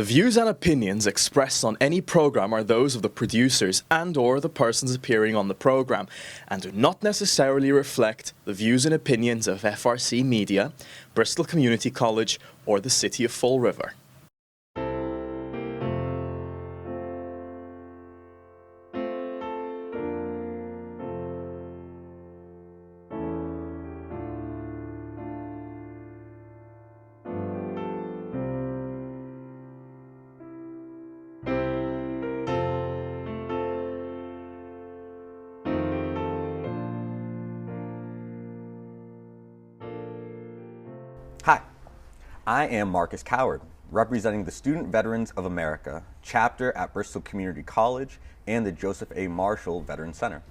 The views and opinions expressed on any program are those of the producers and/or the persons appearing on the program and do not necessarily reflect the views and opinions of FRC Media, Bristol Community College, or the City of Fall River. Hi, I am Marcus Coward, representing the Student Veterans of America chapter at Bristol Community College and the Joseph A. Marshall Veteran Center.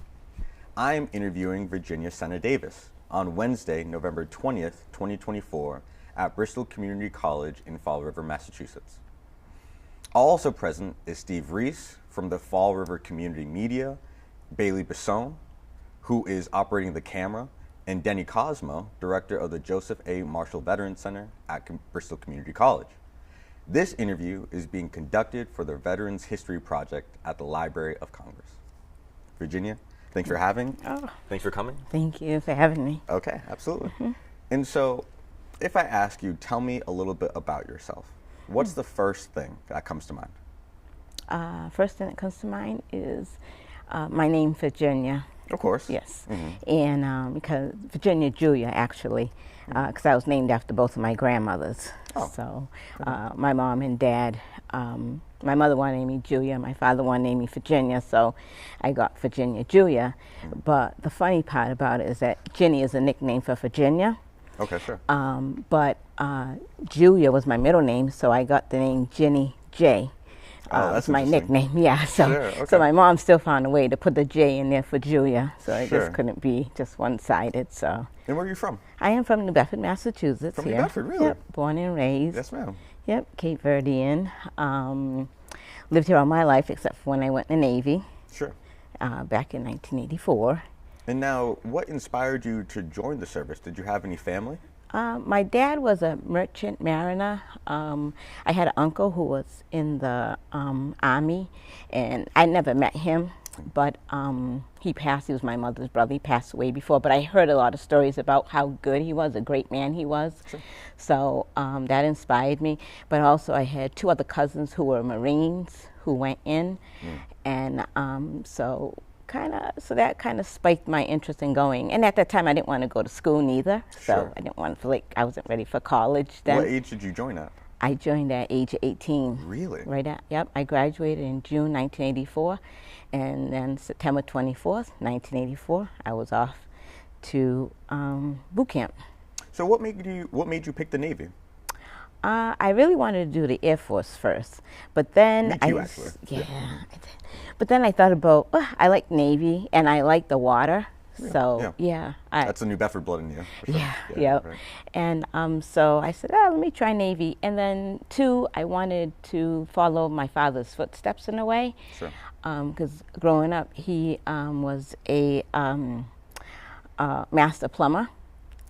I am interviewing Virginia Senna Davis on Wednesday, November 20th, 2024 at Bristol Community College in Fall River, Massachusetts. Also present is Steve Reese from the Fall River Community Media, Bailey Bisson, who is operating the camera, and Denny Cosmo, director of the Joseph A. Marshall Veteran Center at Bristol Community College. This interview is being conducted for the Veterans History Project at the Library of Congress. Virginia, thanks for Thanks for coming. Thank you for having me. Okay, absolutely. And so, if I ask you, tell me a little bit about yourself. What's the first thing that comes to mind? First thing that comes to mind is my name, Virginia. Of course. Yes. And because Virginia Julia, actually, because I was named after both of my grandmothers. Oh. So my mom and dad, my mother wanted to name me Julia, my father wanted to name me Virginia, so I got Virginia Julia. But the funny part about it is that Jenny is a nickname for Virginia. Okay, sure. But Julia was my middle name, so I got the name Jenny J. That's my nickname, yeah. So, Sure, okay. So my mom still found a way to put the J in there for Julia, so it Sure. just couldn't be just one-sided. So And where are you from? I am from New Bedford, Massachusetts. From here. New Bedford, really? Yep, born and raised. Yes, ma'am. Yep, Cape Verdean. Lived here all my life except for when I went in the Navy Sure. back in 1984. And now, what inspired you to join the service? Did you have any family? My dad was a merchant mariner. I had an uncle who was in the Army, and I never met him, but he passed. He was my mother's brother. He passed away before, but I heard a lot of stories about how good he was, a great man he was. Sure. So that inspired me. But also I had two other cousins who were Marines who went in, and so that kind of spiked my interest in going. And at that time, I didn't want to go to school neither. So Sure. I didn't want to feel like I wasn't ready for college then. What age did you join at? I joined at age 18. Really? Yep. I graduated in June 1984. And then September 24th, 1984, I was off to boot camp. So what made you pick the Navy? I really wanted to do the Air Force first, but then Me too, actually. Yeah, I did. But then I thought about, I like Navy and I like the water, so yeah. That's the New Bedford blood in you. For sure. Yeah. Right. And so I said, let me try Navy. And then two, I wanted to follow my father's footsteps in a way, Sure. because growing up he was a master plumber.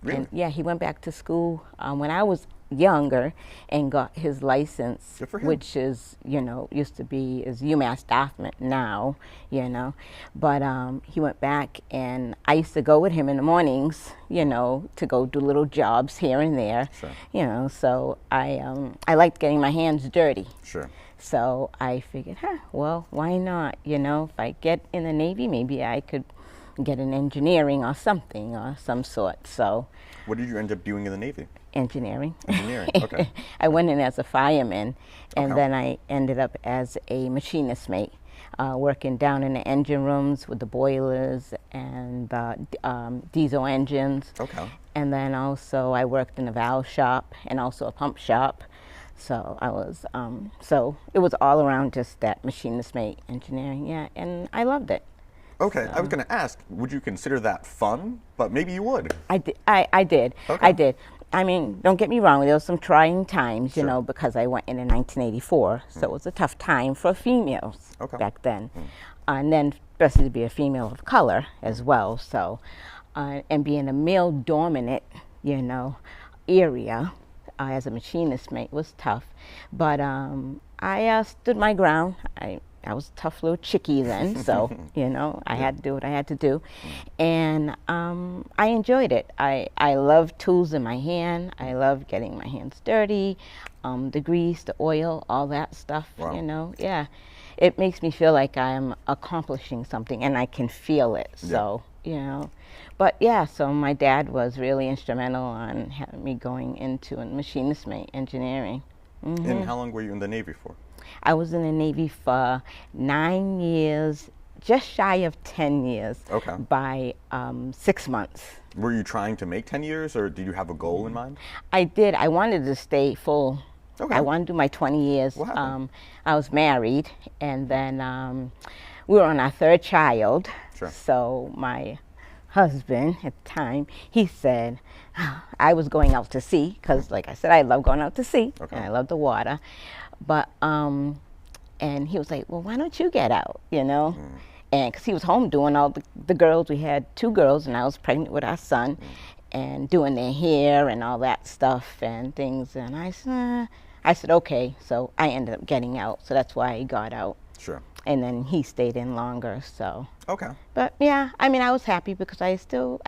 Really? And yeah, he went back to school when I was younger and got his license, Good for him. which is, used to be is UMass Dartmouth now, But he went back, and I used to go with him in the mornings, to go do little jobs here and there, Sure. So I liked getting my hands dirty. Sure. So I figured, well, why not? If I get in the Navy, maybe I could get an engineering or something or some sort. So What did you end up doing in the Navy? engineering. Engineering. Okay. I went in as a fireman, and Okay. then I ended up as a machinist mate, working down in the engine rooms with the boilers and the diesel engines. Okay. And then also I worked in a valve shop and also a pump shop. So I was, so it was all around just that machinist mate engineering, and I loved it. Okay, I was going to ask, would you consider that fun? But maybe you would. I did. Okay. I did. I mean, don't get me wrong, there was some trying times, Sure. because I went in 1984, so it was a tough time for females back then. And then, especially to be a female of color as well, so, and being a male-dominant, area, as a machinist mate was tough, but I stood my ground. I was a tough little chickie then, so I had to do what I had to do, and I enjoyed it. I love tools in my hand. I love getting my hands dirty, the grease, the oil, all that stuff. Wow. Yeah, it makes me feel like I'm accomplishing something, and I can feel it. So but yeah, so my dad was really instrumental on having me going into a machinist mate engineering. And how long were you in the Navy for? I was in the Navy for 9 years, just shy of 10 years. Okay. By 6 months. Were you trying to make 10 years, or did you have a goal in mind? I did. I wanted to stay full. Okay. I wanted to do my 20 years. What happened? I was married, and then we were on our third child. Sure. So my husband at the time, he said, I was going out to sea, because like I said, I love going out to sea, Okay. and I love the water. But, and he was like, well, why don't you get out, And because he was home doing all the girls, we had 2 girls, and I was pregnant with our son, and doing their hair and all that stuff and things. And I said, okay. So I ended up getting out. So that's why I got out. Sure. And then he stayed in longer, so. Okay. But yeah, I mean, I was happy because I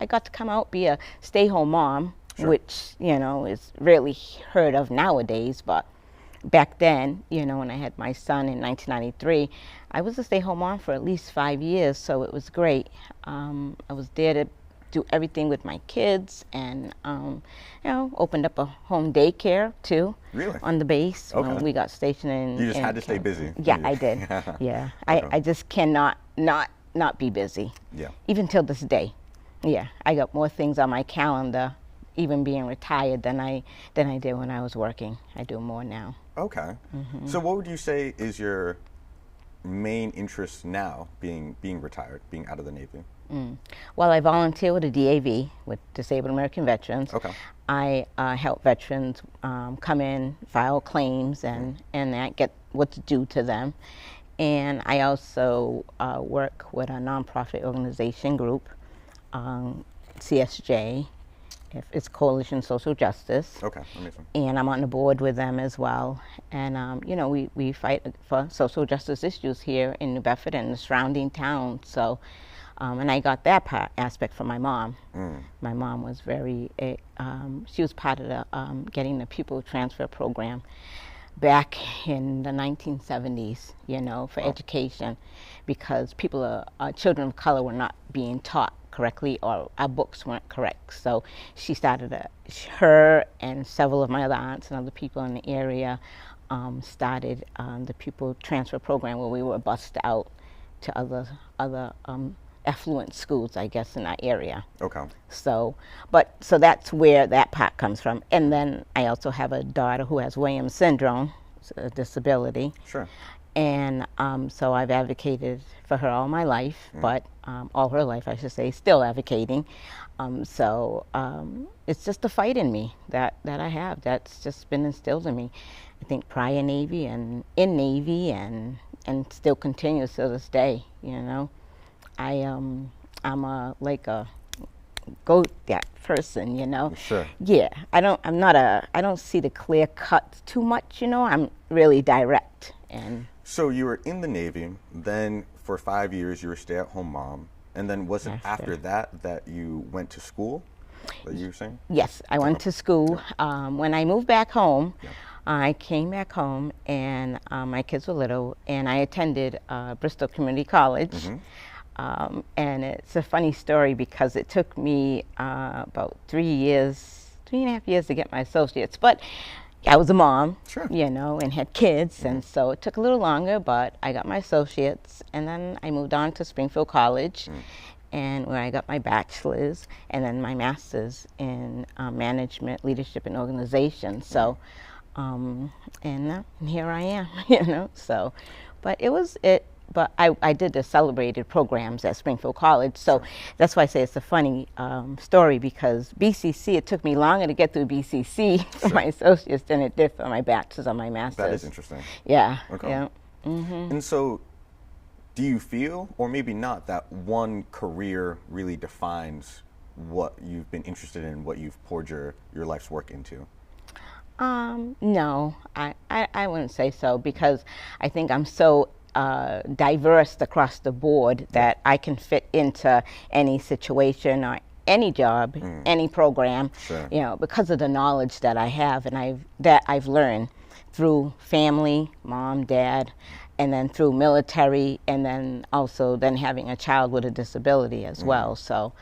got to come out, be a stay-home mom, Sure. which, is rarely heard of nowadays. But back then, when I had my son in 1993, I was a stay-home mom for at least 5 years, so it was great. I was there to do everything with my kids, and opened up a home daycare too. Really? On the base Okay. when we got stationed in. You just had to stay busy. Yeah, I did. Yeah, I just cannot not be busy. Yeah. Even till this day. Yeah, I got more things on my calendar, even being retired, than I did when I was working. I do more now. Okay. So what would you say is your main interest now, being retired, being out of the Navy? Well, I volunteer with the DAV, with Disabled American Veterans. Okay. I help veterans come in, file claims, and that get what's due to them. And I also work with a nonprofit organization group, CSJ. It's Coalition Social Justice. Okay, amazing. And I'm on the board with them as well. And, we fight for social justice issues here in New Bedford and the surrounding towns. So, and I got that aspect from my mom. My mom was she was part of the getting the pupil transfer program back in the 1970s, for education, because children of color were not being taught correctly, or our books weren't correct. So she started her and several of my other aunts and other people in the area started the pupil transfer program, where we were bused out to other affluent schools, I guess, in our area. Okay. So that's where that part comes from. And then I also have a daughter who has Williams syndrome, a disability. Sure. And so I've advocated for her all my life, but all her life, I should say, still advocating. So it's just a fight in me that I have. That's just been instilled in me. I think prior Navy and in Navy, and still continues to this day. I'm a go that person, Sure. Yeah, I don't see the clear cut too much, I'm really direct. And So you were in the Navy, then for 5 years you were a stay-at-home mom, and then was it after that you went to school, that you were saying? Yes, I went to school. When I moved back home, I came back home, and my kids were little, and I attended Bristol Community College. And it's a funny story because it took me about 3.5 years to get my associates. But I was a mom, Sure. And had kids, and so it took a little longer, but I got my associates, and then I moved on to Springfield College, and where I got my bachelor's, and then my master's in management, leadership, and organization. So, and here I am, So, but But I did the celebrated programs at Springfield College, so that's why I say it's a funny story, because BCC, it took me longer to get through BCC for my associates than it did for my bachelor's or my master's. That is interesting. Yeah. Okay. Yeah. And so, do you feel, or maybe not, that one career really defines what you've been interested in, what you've poured your life's work into? No, I wouldn't say so, because I think I'm so diverse across the board that I can fit into any situation or any job, any program, Sure. because of the knowledge that I have and I've learned through family, mom, dad, and then through military, and then also then having a child with a disability as well. So,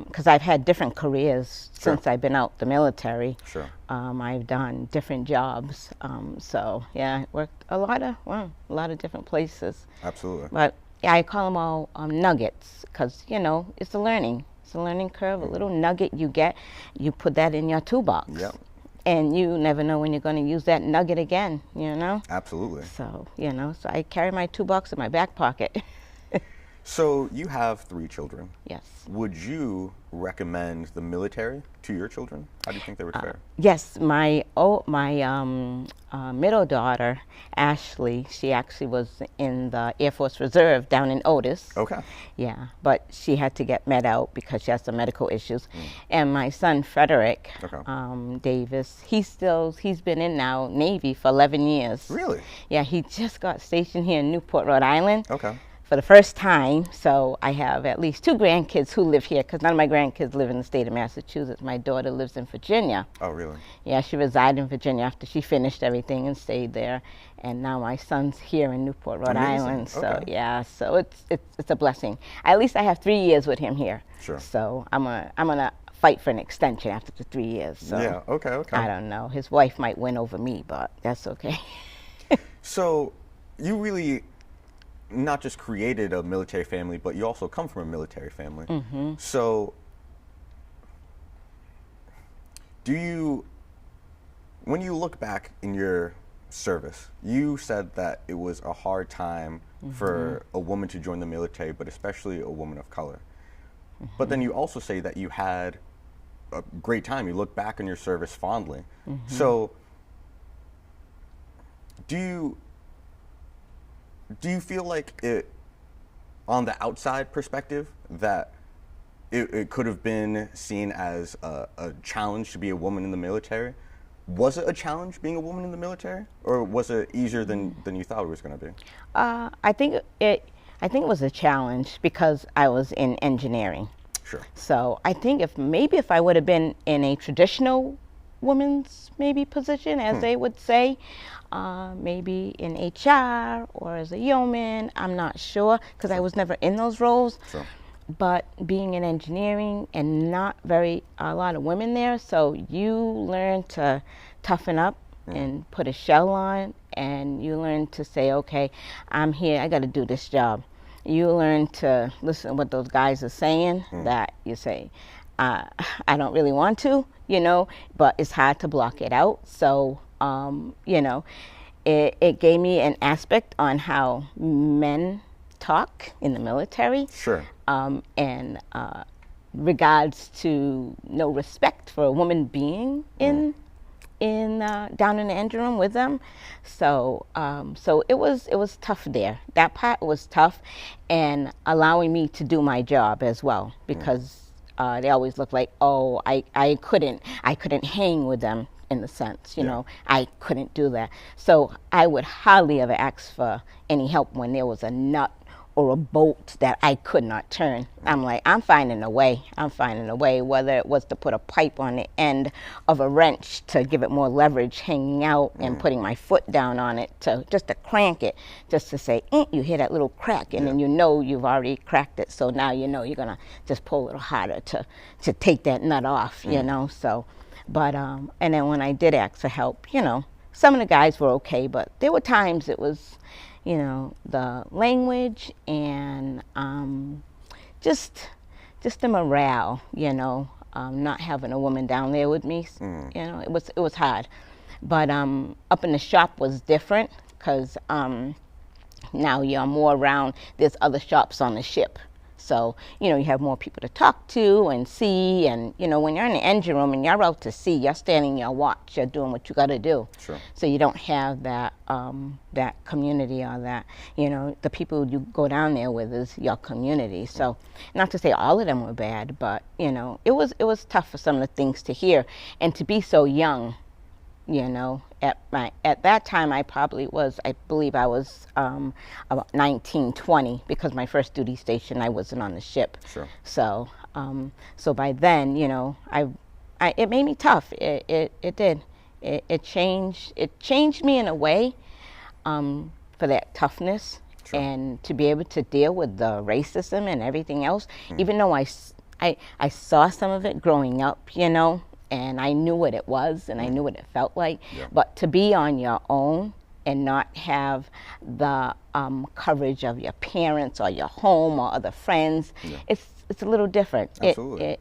because I've had different careers since I've been out the military. Sure. I've done different jobs. So yeah, I worked a lot of different places. Absolutely. But yeah, I call them all nuggets, because it's a learning curve. A little nugget you get, you put that in your toolbox. Yep. And you never know when you're going to use that nugget again, Absolutely. So, so I carry my toolbox in my back pocket. So you have 3 children. Yes. Would you recommend the military to your children? How do you think they would fare? Yes, my middle daughter, Ashley, she actually was in the Air Force Reserve down in Otis. Okay. Yeah, but she had to get med out because she has some medical issues. And my son, Frederick Davis, he's been in now Navy for 11 years. Really? Yeah, he just got stationed here in Newport, Rhode Island. Okay. For the first time. So I have at least 2 grandkids who live here, because none of my grandkids live in the state of Massachusetts. My daughter lives in Virginia. Oh, really? Yeah, she resided in Virginia after she finished everything and stayed there. And now my son's here in Newport, Rhode Amazing. Island. So Okay. yeah, so it's a blessing. At least I have 3 years with him here. Sure. So I'm gonna fight for an extension after the 3 years. So Yeah, okay. I don't know. His wife might win over me, but that's okay. So you really not just created a military family, but you also come from a military family. So when you look back in your service, you said that it was a hard time for a woman to join the military, but especially a woman of color. But then you also say that you had a great time. You look back on your service fondly. So do you feel like it, on the outside perspective, that it could have been seen as a challenge to be a woman in the military? Was it a challenge being a woman in the military, or was it easier than you thought it was going to be? I think it was a challenge because I was in engineering. Sure. So I think if I would have been in a traditional woman's position, as they would say, maybe in HR or as a yeoman, I'm not sure, because I was never in those roles. Sure. But being in engineering and not a lot of women there, so you learn to toughen up and put a shell on, and you learn to say, okay, I'm here, I got to do this job. You learn to listen to what those guys are saying, that you say, I don't really want to, but it's hard to block it out. So, it gave me an aspect on how men talk in the military. Sure. And regards to no respect for a woman being in down in the engine room with them. So it was tough there. That part was tough, and allowing me to do my job as well, because they always look like, oh, I couldn't hang with them, in the sense, I couldn't do that. So I would hardly ever ask for any help when there was a nut or a bolt that I could not turn. I'm like, I'm finding a way, whether it was to put a pipe on the end of a wrench to give it more leverage hanging out, and putting my foot down on it just to crank it, just to say, you hear that little crack, and then you've already cracked it, so now you're gonna just pull a little harder to take that nut off, so. But, and then when I did ask for help, some of the guys were okay, but there were times it was, the language and just the morale, not having a woman down there with me, it was hard. But up in the shop was different, because now you're more around, there's other shops on the ship. So, you have more people to talk to and see, and, when you're in the engine room and you're out to sea, you're standing your watch, you're doing what you got to do. Sure. So you don't have that that community, or that, the people you go down there with is your community. So, not to say all of them were bad, but, it was tough for some of the things to hear, and to be so young You know, at that time I believe I was about 19, 20, because my first duty station I wasn't on the ship. Sure. So so by then, you know, it made me tough. It did. It changed me in a way, for that toughness. Sure. And to be able to deal with the racism and everything else, even though I saw some of it growing up, you know, and I knew what it was and I knew what it felt like. Yeah. But to be on your own and not have the coverage of your parents or your home or other friends, it's a little different. Absolutely.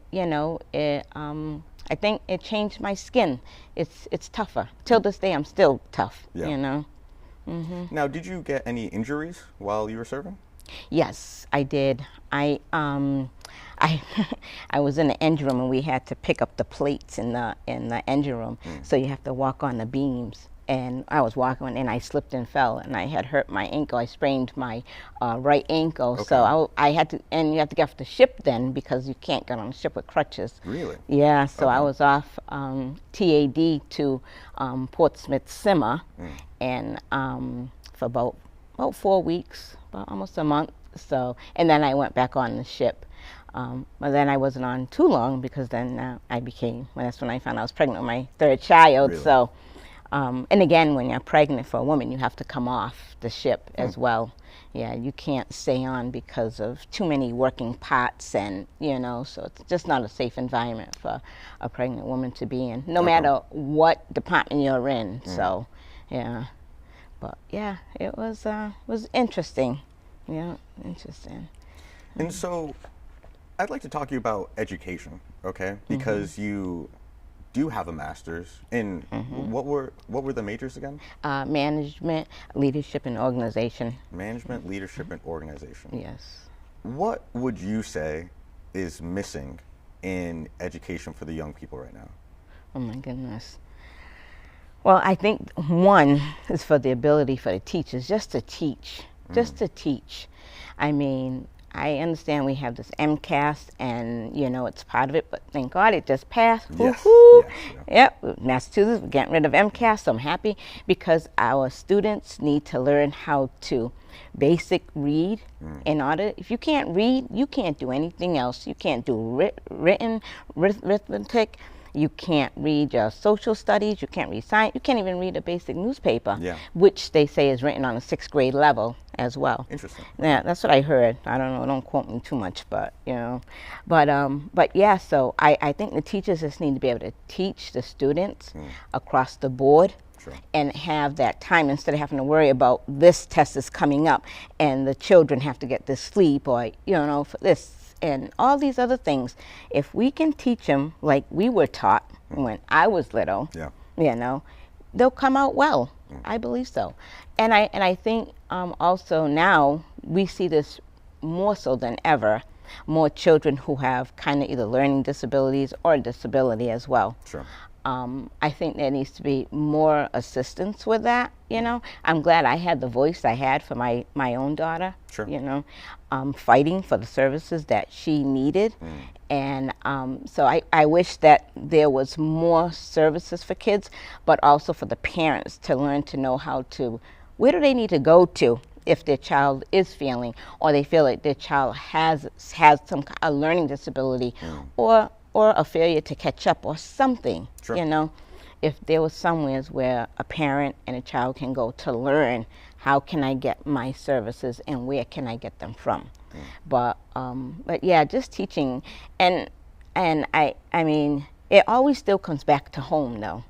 I think it changed my skin. It's tougher. Till this day, I'm still tough. Yeah. You know. Now, did you get any injuries while you were serving? Yes, I did. I was in the engine room and we had to pick up the plates in the engine room. So you have to walk on the beams. And I was walking and I slipped and fell and I had hurt my ankle. I sprained my right ankle. Okay. So I had to, and you have to get off the ship then because you can't get on the ship with crutches. Really? Yeah, so Okay. I was off TAD to Portsmouth Simmer and for about 4 weeks, about almost a month. So, and then I went back on the ship. But then I wasn't on too long because then that's when I found I was pregnant with my third child. Really? So, and again, when you're pregnant for a woman, you have to come off the ship as well. Yeah, you can't stay on because of too many working parts and, you know, so it's just not a safe environment for a pregnant woman to be in, no matter what department you're in. So, yeah. But yeah, it was interesting. Yeah, interesting. And so I'd like to talk to you about education, okay? Because you do have a master's in what were the majors again? Management, leadership, and organization. Management, leadership, and organization. Yes. What would you say is missing in education for the young people right now? Oh my goodness. Well, I think one is for the ability for the teachers just to teach. Just to teach. I mean, I understand we have this MCAS and, you know, it's part of it, but thank God it just passed. Yes. Woo-hoo. Yes, Yep, Massachusetts, we're getting rid of MCAS, so I'm happy because our students need to learn how to basic read in order. If you can't read, you can't do anything else. You can't do written arithmetic. You can't read your social studies. You can't read science. You can't even read a basic newspaper, which they say is written on a 6th grade level as well. Interesting. Yeah, that's what I heard. I don't know. Don't quote me too much, but you know, but yeah. So I think the teachers just need to be able to teach the students across the board. Sure. And have that time instead of having to worry about this test is coming up and the children have to get this sleep or, you know, for this and all these other things. If we can teach them like we were taught when I was little, you know, they'll come out well. I believe so. And I think also now we see this more so than ever, more children who have kind of either learning disabilities or disability as well. Sure. I think there needs to be more assistance with that, you know. I'm glad I had the voice I had for my own daughter, Sure. you know, fighting for the services that she needed. And so I wish that there was more services for kids, but also for the parents to learn to know how to, where do they need to go to if their child is failing or they feel like their child has a learning disability or a failure to catch up or something, Sure. you know. If there was somewhere where a parent and a child can go to learn, how can I get my services and where can I get them from? But yeah, just teaching, and I mean, it always still comes back to home though.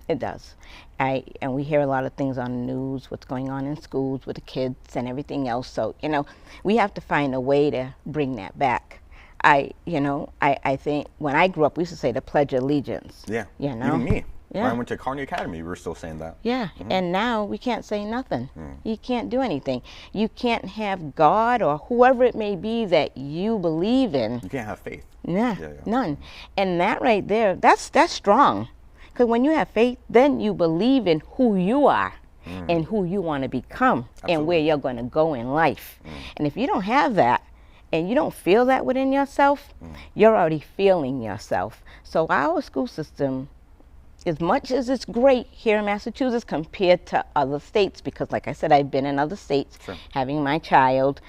It does. And we hear a lot of things on the news, what's going on in schools with the kids and everything else. So, you know, we have to find a way to bring that back. I think when I grew up, we used to say the Pledge of Allegiance. Yeah. You know? Even me. Yeah. When I went to Carney Academy, we were still saying that. Yeah. And now we can't say nothing. You can't do anything. You can't have God or whoever it may be that you believe in. You can't have faith. Yeah, Yeah. none. And that right there, that's strong. Because when you have faith, then you believe in who you are and who you want to become and where you're going to go in life. And if you don't have that, and you don't feel that within yourself, you're already feeling yourself. So our school system as much as it's great here in Massachusetts compared to other states, because like I said, I've been in other states, Sure. having my child,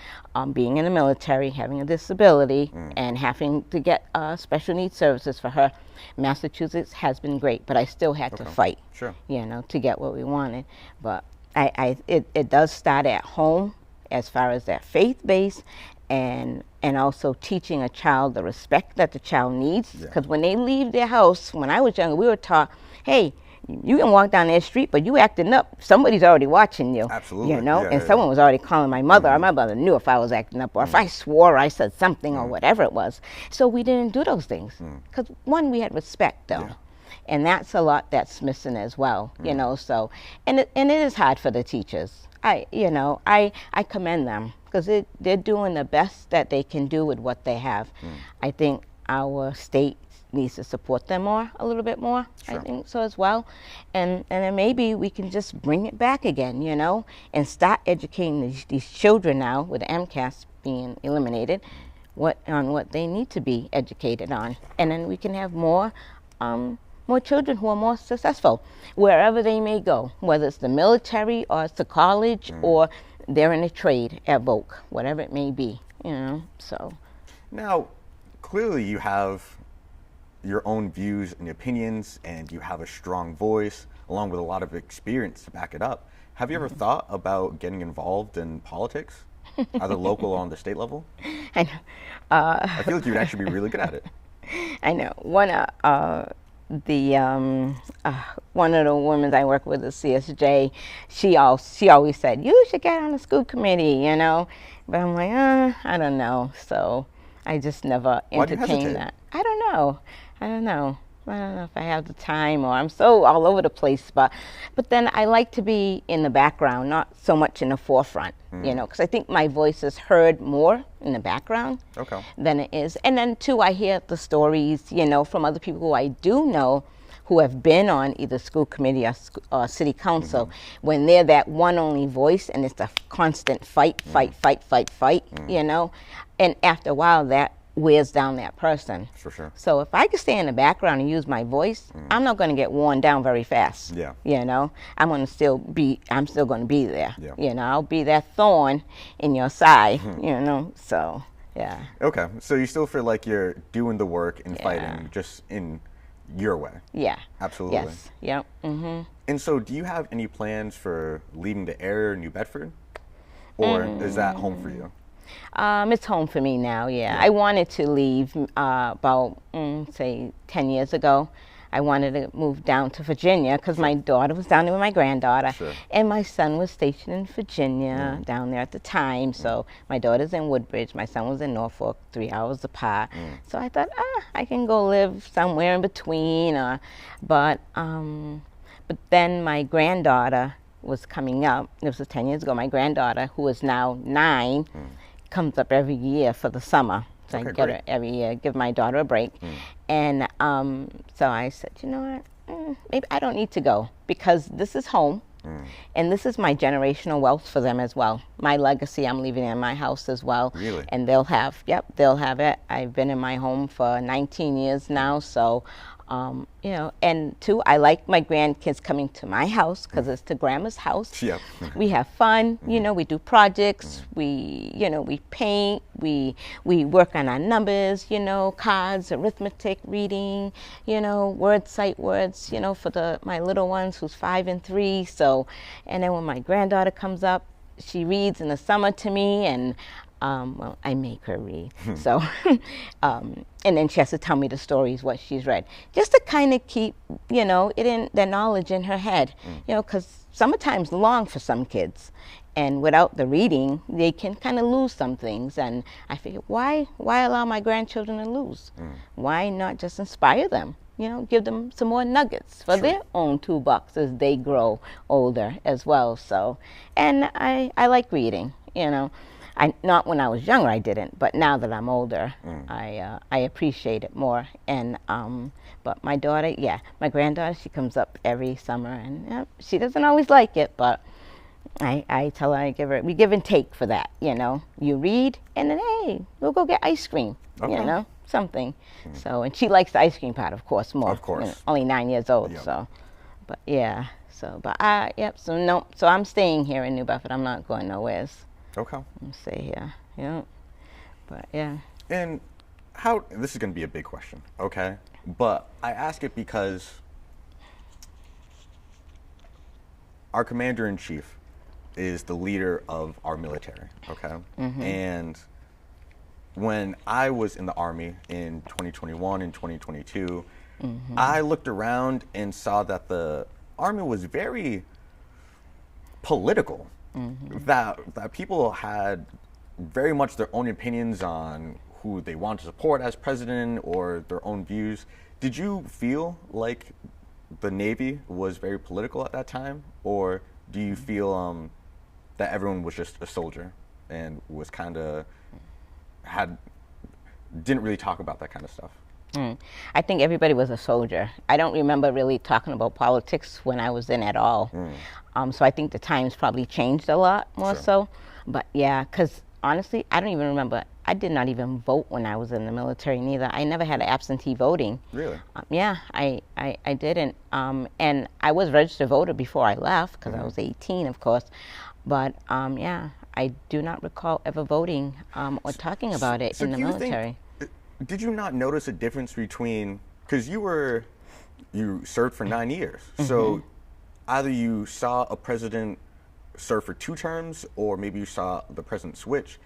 being in the military, having a disability, and having to get special needs services for her. Massachusetts has been great, but I still had to fight, Sure. to get what we wanted. But it does start at home as far as that faith base, and also teaching a child the respect that the child needs. Because when they leave their house, when I was younger, we were taught, hey, you can walk down that street, but you acting up, somebody's already watching you. Absolutely. And someone was already calling my mother. My mother knew if I was acting up, or if I swore, or I said something, or whatever it was. So we didn't do those things. Because one, we had respect, though. And that's a lot that's missing as well, so, and it is hard for the teachers. I commend them, because they're doing the best that they can do with what they have. I think our state needs to support them a little bit more. Sure. I think so as well. And then maybe we can just bring it back again, and start educating these children now, with the MCAS being eliminated, on what they need to be educated on. And then we can have more children who are more successful, wherever they may go, whether it's the military, or it's the college, or they're in a trade at Voc, whatever it may be, so. Now, clearly you have your own views and opinions, and you have a strong voice, along with a lot of experience to back it up. Have you ever thought about getting involved in politics, either local or on the state level? I know. I feel like you would actually be really good at it. I know. One of the women I work with at CSJ, she always said, you should get on the school committee, But I'm like, I don't know. So I just never entertained that. I don't know. I don't know if I have the time, or I'm so all over the place. But then I like to be in the background, not so much in the forefront, because I think my voice is heard more in the background than it is. And then, too, I hear the stories, from other people who I do know, who have been on either school committee or city council, when they're that one only voice, and it's a constant fight, And after a while, that wears down that person. For sure. So if I can stay in the background and use my voice, I'm not going to get worn down very fast. Yeah. I'm still going to be there. Yeah. I'll be that thorn in your side, so, yeah. Okay, so you still feel like you're doing the work and fighting just in your way? Yeah. Absolutely. Yes. Yep. Mm-hmm. And so do you have any plans for leaving the area, New Bedford? Or is that home for you? It's home for me now, yeah. I wanted to leave about, say, 10 years ago. I wanted to move down to Virginia because my daughter was down there with my granddaughter. Sure. And my son was stationed in Virginia down there at the time. So my daughter's in Woodbridge. My son was in Norfolk, 3 hours apart. So I thought, I can go live somewhere in between. But then my granddaughter was coming up. This was 10 years ago. My granddaughter, who is now 9, comes up every year for the summer. So I get her every year, give my daughter a break. And so I said, you know what, maybe I don't need to go, because this is home. And this is my generational wealth for them as well. My legacy, I'm leaving in my house as well. Really? And they'll have it. I've been in my home for 19 years now, so and 2, I like my grandkids coming to my house because it's to grandma's house. Yep. We have fun, we do projects, we paint, we work on our numbers, cards, arithmetic, reading, word sight words, for my little ones who's 5 and 3. So, and then when my granddaughter comes up, she reads in the summer to me, and I make her read. So, and then she has to tell me the stories, what she's read, just to kind of keep, the knowledge in her head, because summertime's long for some kids. And without the reading, they can kind of lose some things. And I figured, why allow my grandchildren to lose? Why not just inspire them? Give them some more nuggets for their own toolbox as they grow older as well. So, and I like reading, not when I was younger, I didn't, but now that I'm older, I appreciate it more. And but my daughter, my granddaughter, she comes up every summer, and she doesn't always like it, but I tell her, we give and take for that. You read, and then hey, we'll go get ice cream. something. So, and she likes the ice cream part, of course, more. Of course. You know, only 9 years old, Yep. so. But yeah, so, but yep, so no, so I'm staying here in New Bedford. I'm not going nowhere. Okay. I'm stay here, yeah. But yeah. And this is going to be a big question, okay? But I ask it because our commander-in-chief is the leader of our military, okay? And when I was in the Army in 2021 and 2022, I looked around and saw that the Army was very political, that people had very much their own opinions on who they want to support as president or their own views. Did you feel like the Navy was very political at that time, or do you feel that everyone was just a soldier and was kind of didn't really talk about that kind of stuff? I think everybody was a soldier. I don't remember really talking about politics when I was in at all. So I think the times probably changed a lot more so. But yeah, because honestly, I don't even remember. I did not even vote when I was in the military neither. I never had absentee voting. Really? Yeah, I didn't. And I was registered voter before I left because I was 18, of course. But yeah, I do not recall ever voting or talking about it in the military. Did you not notice a difference between, because you served for 9 years, so either you saw a president serve for 2 terms or maybe you saw the president switch.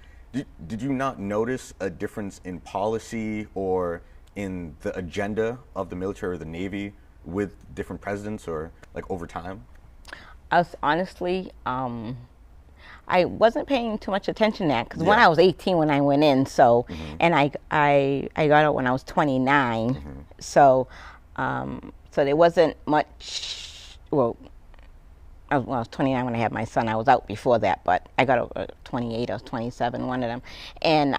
Did you not notice a difference in policy or in the agenda of the military or the Navy with different presidents or like over time? Honestly, I wasn't paying too much attention to that because when I was 18 when I went in, so and I got out when I was 29, so there wasn't much. Well, I was 29 when I had my son. I was out before that, but I got out at 28. I was 27, one of them, and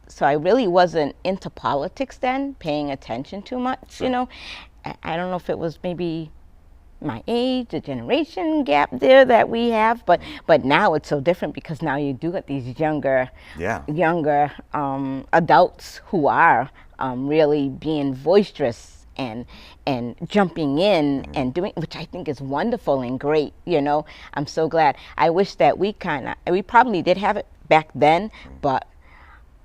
so I really wasn't into politics then, paying attention too much. You know, I don't know if it was maybe my age, the generation gap there that we have, but now it's so different because now you do get these younger adults who are really being boisterous and jumping in and doing, which I think is wonderful and great. You know, I'm so glad. I wish that we probably did have it back then, but.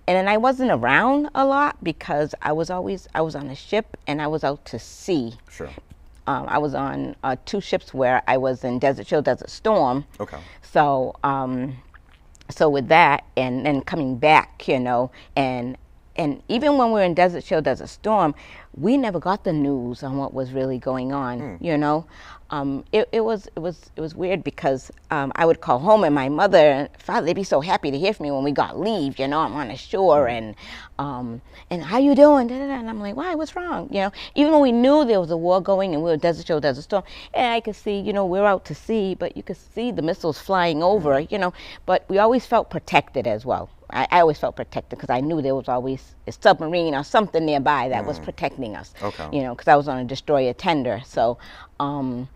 And then I wasn't around a lot because I was on a ship and I was out to sea. Sure. I was on 2 ships where I was in Desert Shield, Desert Storm. Okay. So, so with that, and then coming back, you know, and even when we were in Desert Shield, Desert Storm, we never got the news on what was really going on. You know, it was weird because I would call home and my mother and father, they'd be so happy to hear from me when we got leave. You know, I'm on the shore and how you doing? And I'm like, why? What's wrong? You know, even though we knew there was a war going and we were Desert Shield, Desert Storm, and I could see, you know, we're out to sea, but you could see the missiles flying over. You know, but we always felt protected as well. I always felt protected because I knew there was always a submarine or something nearby that was protecting us. Okay. You know, because I was on a destroyer tender. So, but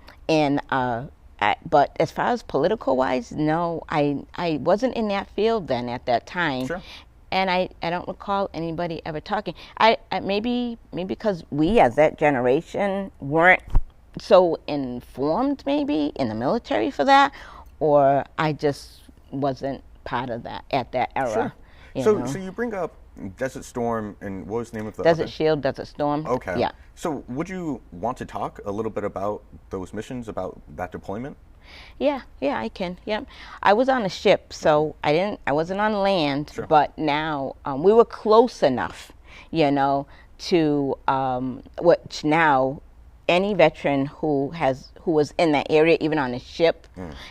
as far as political wise, no, I wasn't in that field then at that time. Sure. And I don't recall anybody ever talking. I maybe because we as that generation weren't so informed maybe in the military for that, or I just wasn't part of that at that era. Sure. So you bring up Desert Storm, and what was the name of the Desert Shield, Desert Storm. Okay. Yeah. So would you want to talk a little bit about those missions, about that deployment? Yeah, I can. Yeah, I was on a ship, so I wasn't on land. Sure. But now we were close enough, you know, to which now any veteran who was in that area, even on a ship,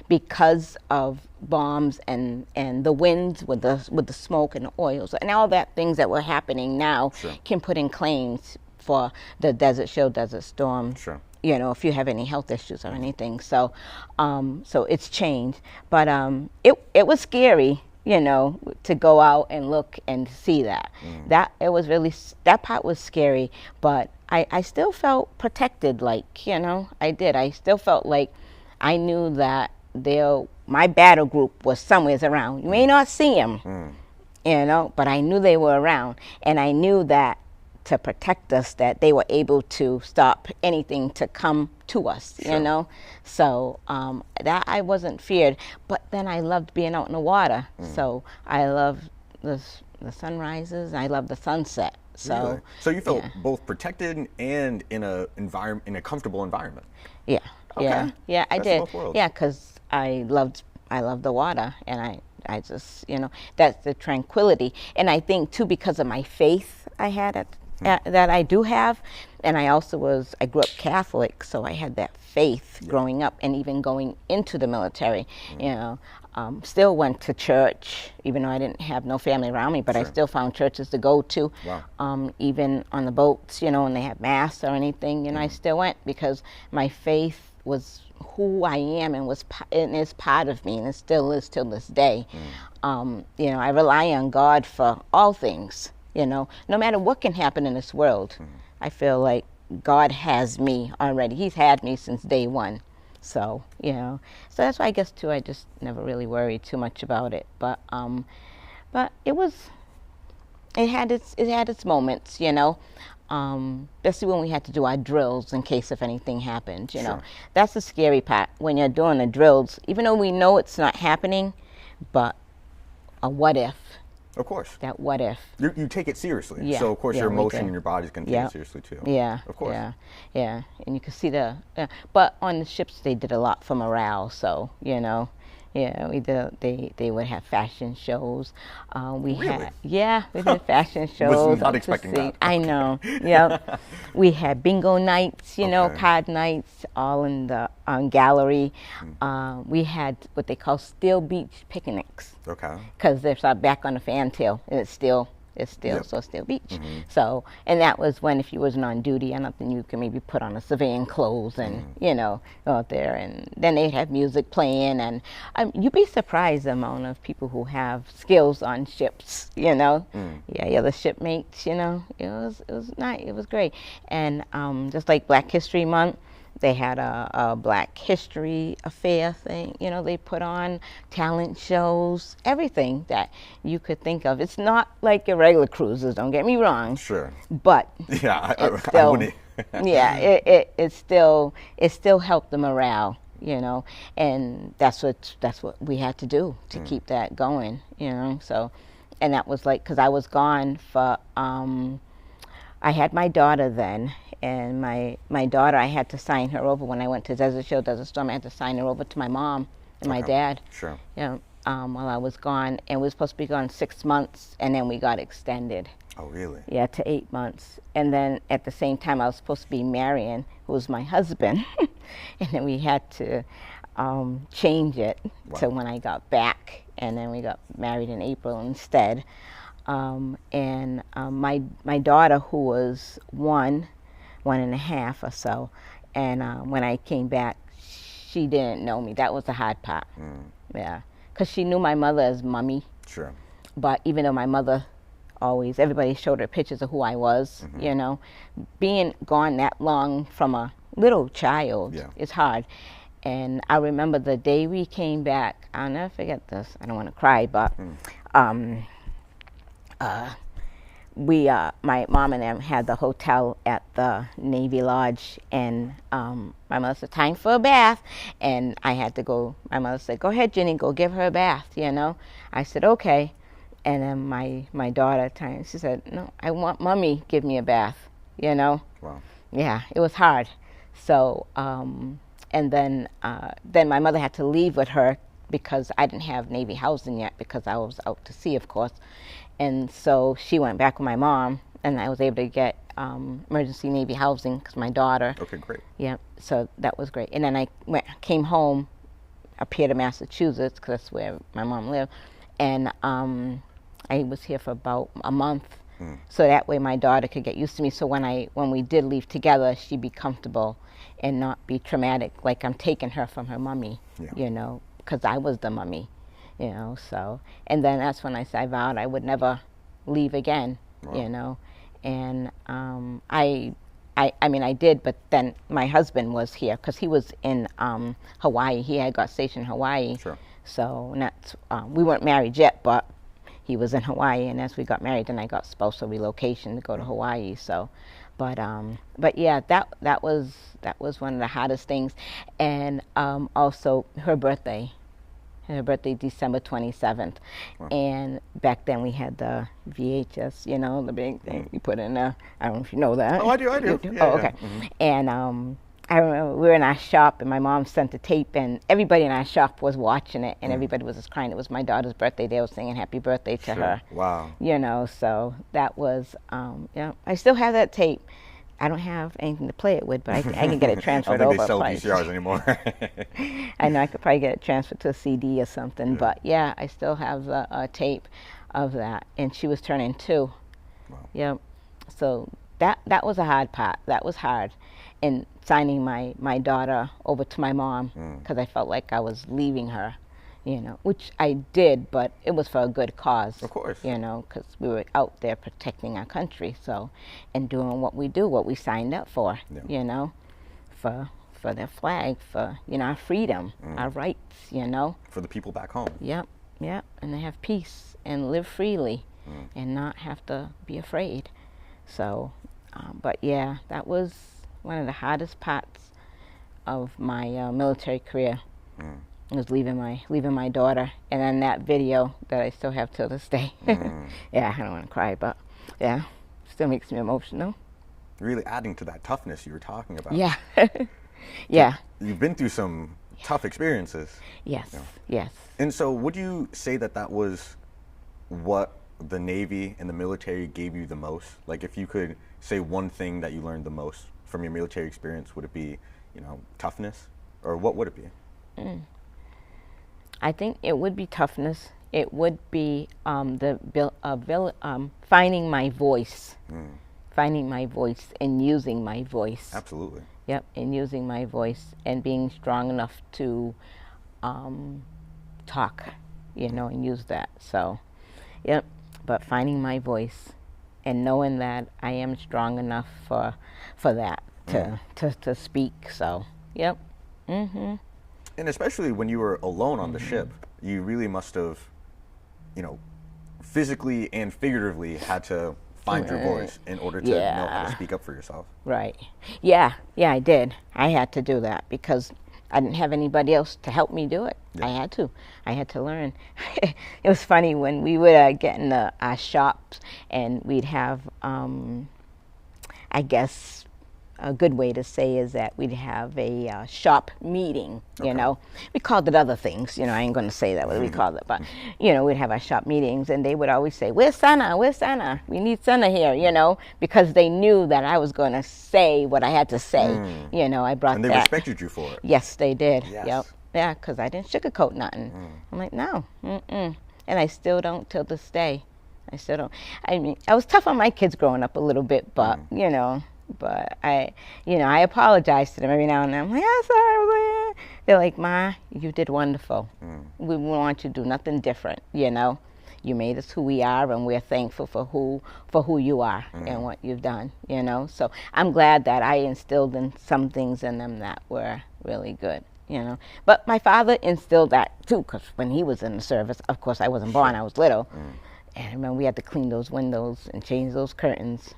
because of bombs and the winds with the smoke and the oils and all that things that were happening now, can put in claims for the Desert Shield, Desert Storm. Sure. You know, if you have any health issues or anything. So, so it's changed. But it was scary, you know, to go out and look and see that. That part was scary, but I still felt protected, like, you know, I did. I still felt like I knew that my battle group was somewhere around. You may not see them, you know, but I knew they were around, and I knew that to protect us, that they were able to stop anything to come to us, Sure. you know. So that I wasn't feared, but then I loved being out in the water. So I love the sunrises. I love the sunset. So Really? So you felt yeah. both protected and in a comfortable environment. Yeah, Okay. yeah, I Best of did. both worlds. Yeah, because I loved the water, and I just, you know, that's the tranquility. And I think too, because of my faith I had that I do have, and I grew up Catholic, so I had that faith growing up, and even going into the military, you know. Still went to church, even though I didn't have no family around me, but I Sure. still found churches to go to. Wow. Even on the boats, you know, when they had mass or anything, you know, I still went because my faith was who I am, and is part of me, and it still is till this day. You know, I rely on God for all things, you know, no matter what can happen in this world. I feel like God has me already. He's had me since day one. So, you know, so that's why I guess too, I just never really worried too much about it. But it had its moments, you know, especially when we had to do our drills in case if anything happened, you know. Sure. That's the scary part when you're doing the drills, even though we know it's not happening, but a what if, Of course. that what if. You take it seriously. Yeah, So, of course, yeah, your we emotion did. and your body's going to take it seriously, too. Yeah. Of course. Yeah. And you can see but on the ships they did a lot for morale, so, you know. Yeah, we did. They would have fashion shows. We Really? we did fashion shows. not up to expecting see. that. I know. Yep. We had bingo nights, you know, Okay. card nights, all in the gallery. We had what they call still beach picnics, Okay. because they're sort of back on the fantail, and it's still Yep. so still beach. So, and that was when, if you wasn't on duty or nothing, you could maybe put on a civilian clothes and you know, go out there, and then they'd have music playing, and you'd be surprised the amount of people who have skills on ships, you know. Yeah, the shipmates, you know. It was nice. It was great. And just like Black History Month, they had a Black History Affair thing, you know, they put on talent shows, everything that you could think of. It's not like your regular cruises, don't get me wrong. Sure. But Yeah, it I still, wouldn't. yeah, it still helped the morale, you know, and that's what we had to do to keep that going, you know. So, and that was like, because I was gone for, I had my daughter then, and my daughter, I had to sign her over when I went to Desert Storm. I had to sign her over to my mom and my Okay. dad. Sure. You know, while I was gone, and we were supposed to be gone 6 months, and then we got extended. Oh, really? Yeah, to 8 months. And then at the same time, I was supposed to be marrying, who was my husband, and then we had to change it to when I got back, and then we got married in April instead. My daughter, who was one and a half or so, and when I came back, she didn't know me. That was the hard part. Yeah, because she knew my mother as Mummy, Sure. but even though my mother everybody showed her pictures of who I was, you know, being gone that long from a little child is hard. And I remember the day we came back, I'll never forget this. I don't want to cry, but my mom and them had the hotel at the Navy Lodge, and my mother said, time for a bath, and I had to go. My mother said, go ahead, Jenny, go give her a bath, you know. I said, okay. And then my daughter turned, she said, no, I want Mommy give me a bath, you know. Wow. Yeah, it was hard. So, and then my mother had to leave with her because I didn't have Navy housing yet, because I was out to sea, of course. And so she went back with my mom, and I was able to get emergency Navy housing because my daughter. Okay, great. Yeah, so that was great. And then I came home up here to Massachusetts, because that's where my mom lived. And I was here for about a month. So that way my daughter could get used to me. So when we did leave together, she'd be comfortable and not be traumatic, like I'm taking her from her mommy, you know, because I was the mummy, you know. So, and then that's when I vowed I would never leave again, you know. And I mean, I did, but then my husband was here because he was in Hawaii. He had got stationed in Hawaii. Sure. So that's we weren't married yet, but he was in Hawaii, and as we got married, then I got spousal relocation to go to Hawaii. So, but yeah, that was one of the hardest things, and also her birthday. Her birthday, December 27th. Wow. And back then we had the VHS, you know, the big thing you put in there. I don't know if you know that. Oh, I do. Yeah, oh, okay. Mm-hmm. And I remember we were in our shop, and my mom sent the tape, and everybody in our shop was watching it, and everybody was just crying. It was my daughter's birthday. They were singing happy birthday to her. Wow. You know, so that was, yeah. I still have that tape. I don't have anything to play it with, but I can get it transferred over. I don't think they sell VCRs anymore. I know I could probably get it transferred to a CD or something, but yeah, I still have the tape of that. And she was turning 2. Wow. Yep. So that was a hard part. That was hard. And signing my daughter over to my mom, because I felt like I was leaving her, you know, which I did, but it was for a good cause. Of course. You know, because we were out there protecting our country, so, and doing what we do, what we signed up for, you know, for their flag, for, you know, our freedom, our rights, you know. For the people back home. Yep, and they have peace and live freely and not have to be afraid. So, but yeah, that was one of the hardest parts of my military career. Was leaving my daughter, and then that video that I still have till this day. Yeah, I don't want to cry, but yeah, still makes me emotional. Really adding to that toughness you were talking about. Yeah. Yeah. You've been through some tough experiences. Yes. You know. Yes. And so would you say that was what the Navy and the military gave you the most? Like, if you could say one thing that you learned the most from your military experience, would it be, you know, toughness? Or what would it be? I think it would be toughness. It would be finding my voice. Finding my voice and using my voice. Absolutely. Yep, and using my voice and being strong enough to talk, you know, and use that. So, yep, but finding my voice and knowing that I am strong enough for that to speak. So, yep. And especially when you were alone on the ship, you really must have, you know, physically and figuratively had to find your voice in order to know how to speak up for yourself. Right. Yeah, I did. I had to do that because I didn't have anybody else to help me do it. Yeah. I had to learn. It was funny when we would get in our shops and we'd have, I guess, a good way to say is that we'd have a shop meeting, you know. We called it other things, you know, I ain't going to say that what we called it, but, you know, we'd have our shop meetings and they would always say, where's Senna? Where's Senna? We need Senna here, you know, because they knew that I was going to say what I had to say, you know, I brought that. And they respected you for it. Yes, they did. Yes. Yep. Yeah, because I didn't sugarcoat nothing. I'm like, no, and I still don't till this day. I still don't. I mean, I was tough on my kids growing up a little bit, but, you know, but I apologize to them every now and then. I'm like, I'm sorry. They're like, Ma, you did wonderful. We want you to do nothing different, you know. You made us who we are, and we're thankful for who you are and what you've done, you know. So I'm glad that I instilled in some things in them that were really good, you know. But my father instilled that too, because when he was in the service, of course I wasn't born, I was little. And I remember we had to clean those windows and change those curtains.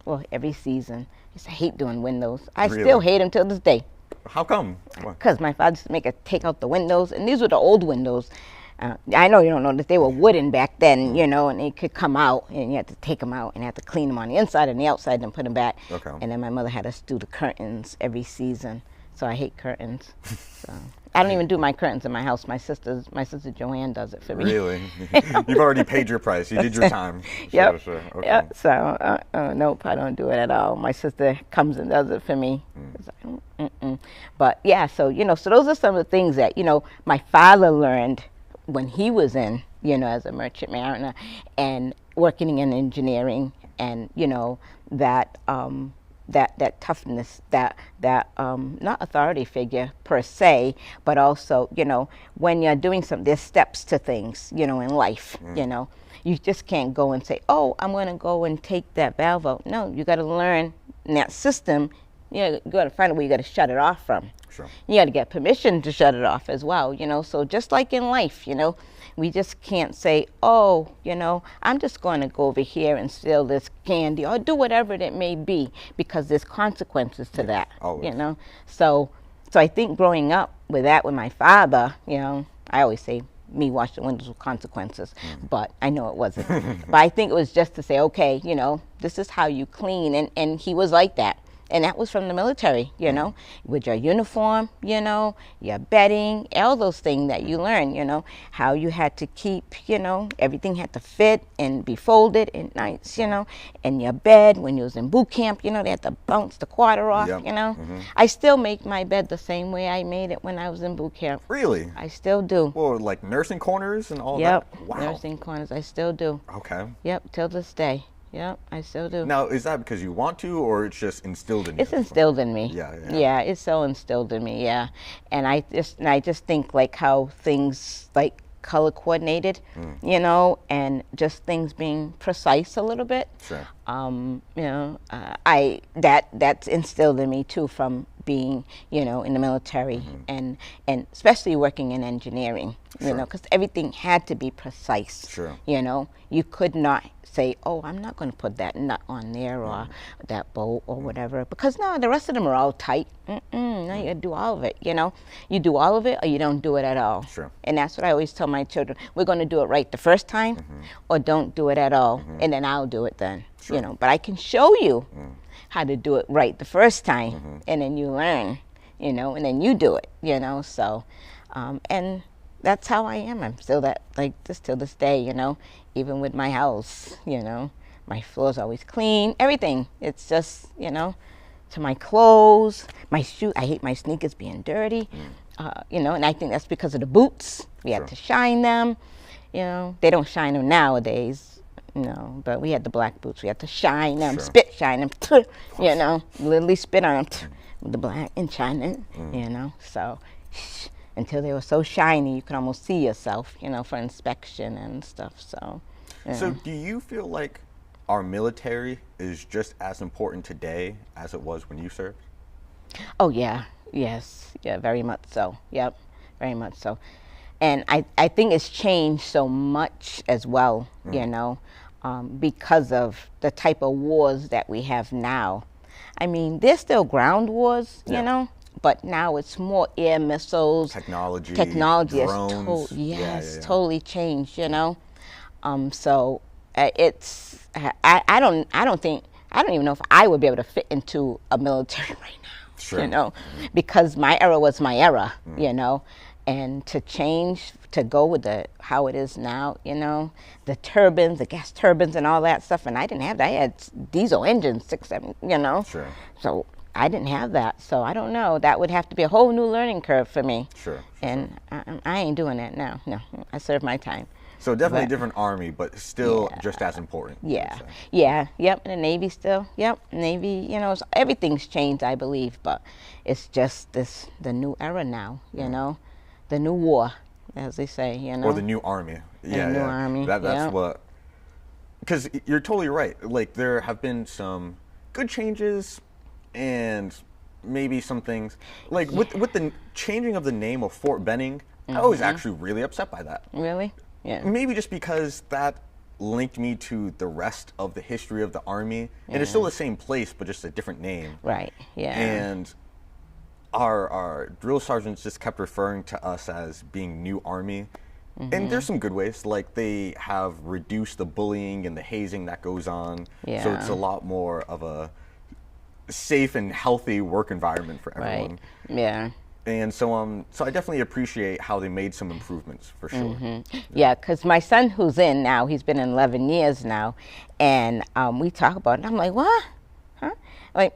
Well, every season. I used to hate doing windows. I still hate them till this day. How come? Because my father used to take out the windows, and these were the old windows. I know you don't know that they were wooden back then, you know, and they could come out, and you had to take them out and have to clean them on the inside and the outside and put them back. And then my mother had us do the curtains every season. So I hate curtains. So I don't even do my curtains in my house. My sister Joanne does it for me. Really? You've already paid your price. You did your time. Yep. Sure. Okay. Yep. So nope, I don't do it at all. My sister comes and does it for me. But yeah, so you know, so those are some of the things that, you know, my father learned when he was in, you know, as a merchant mariner and working in engineering, and you know that toughness, that not authority figure per se, but also, you know, when you're doing there's steps to things, you know, in life, you know. You just can't go and say, oh, I'm going to go and take that valve out. No, you got to learn that system you got to find a way you got to shut it off from. Sure. You got to get permission to shut it off as well, So just like in life, we just can't say, oh, I'm just going to go over here and steal this candy or do whatever it may be, because there's consequences to that, always. So I think growing up with that with my father, I always say me wash the windows with consequences, but I know it wasn't. But I think it was just to say, okay, this is how you clean, and he was like that. And that was from the military, with your uniform, your bedding, all those things that you learn, how you had to keep, everything had to fit and be folded and nice, and your bed when you was in boot camp, they had to bounce the quarter off, Yep. I still make my bed the same way I made it when I was in boot camp. Really? I still do. Well, like nursing corners and all Yep, that? Wow. nursing corners, I still do. Okay. Yep, till this day. Yep, I still do. Now, is that because you want to, or it's just instilled in you? It's instilled in me. Yeah. Yeah, it's so instilled in me. Yeah, and I just think like how things like color coordinated, and just things being precise a little bit. Sure. That's instilled in me too from being, in the military, and especially working in engineering. Sure. Because everything had to be precise. Sure. You could not say, oh, I'm not going to put that nut on there or that bolt or whatever, because no, the rest of them are all tight. No, you got to do all of it. You do all of it or you don't do it at all. Sure. And that's what I always tell my children: we're going to do it right the first time, or don't do it at all, and then I'll do it then. Sure. But I can show you how to do it right the first time, and then you learn, and then you do it, So, and that's how I am. I'm still that, like this till this day, even with my house, my floor's always clean, everything. It's just, to my clothes, my shoes. I hate my sneakers being dirty, and I think that's because of the boots. We had to shine them, They don't shine them nowadays, but we had the black boots. We had to shine them, shine them, literally spit on them with the black and shine it, So until they were so shiny, you could almost see yourself, for inspection and stuff. So, So do you feel like our military is just as important today as it was when you served? Oh, yeah. Yes. Yeah, very much so. Yep, very much so. And I think it's changed so much as well, because of the type of wars that we have now. I mean, there's still ground wars, but now it's more air missiles. Technology drones. Has totally changed, So it's, I don't even know if I would be able to fit into a military right now, Sure. Because my era was my era, and to change, to go with how it is now, the turbines, the gas turbines and all that stuff, and I didn't have that. I had diesel engines, 6, 7, Sure. So I didn't have that, so I don't know. That would have to be a whole new learning curve for me. Sure. And I ain't doing that now. No, I served my time. So definitely a different army, but still just as important. Yeah. Yep. And the Navy still. Yep. Navy. Everything's changed, I believe, but it's just the new era now. The new war, as they say. Or the new army. The new army. That's what. Because you're totally right. Like there have been some good changes, and maybe some things like with the changing of the name of Fort Benning. I was actually really upset by that. Really? Yeah. Maybe just because that linked me to the rest of the history of the Army, and it's still the same place, but just a different name. Right. Yeah. And our drill sergeants just kept referring to us as being New Army. And there's some good ways, like they have reduced the bullying and the hazing that goes on. Yeah. So it's a lot more of a safe and healthy work environment for everyone. Right. Yeah. And so I definitely appreciate how they made some improvements for sure. Yeah, because my son who's in now, he's been in 11 years now, and we talk about it. I'm like, what? Huh? Like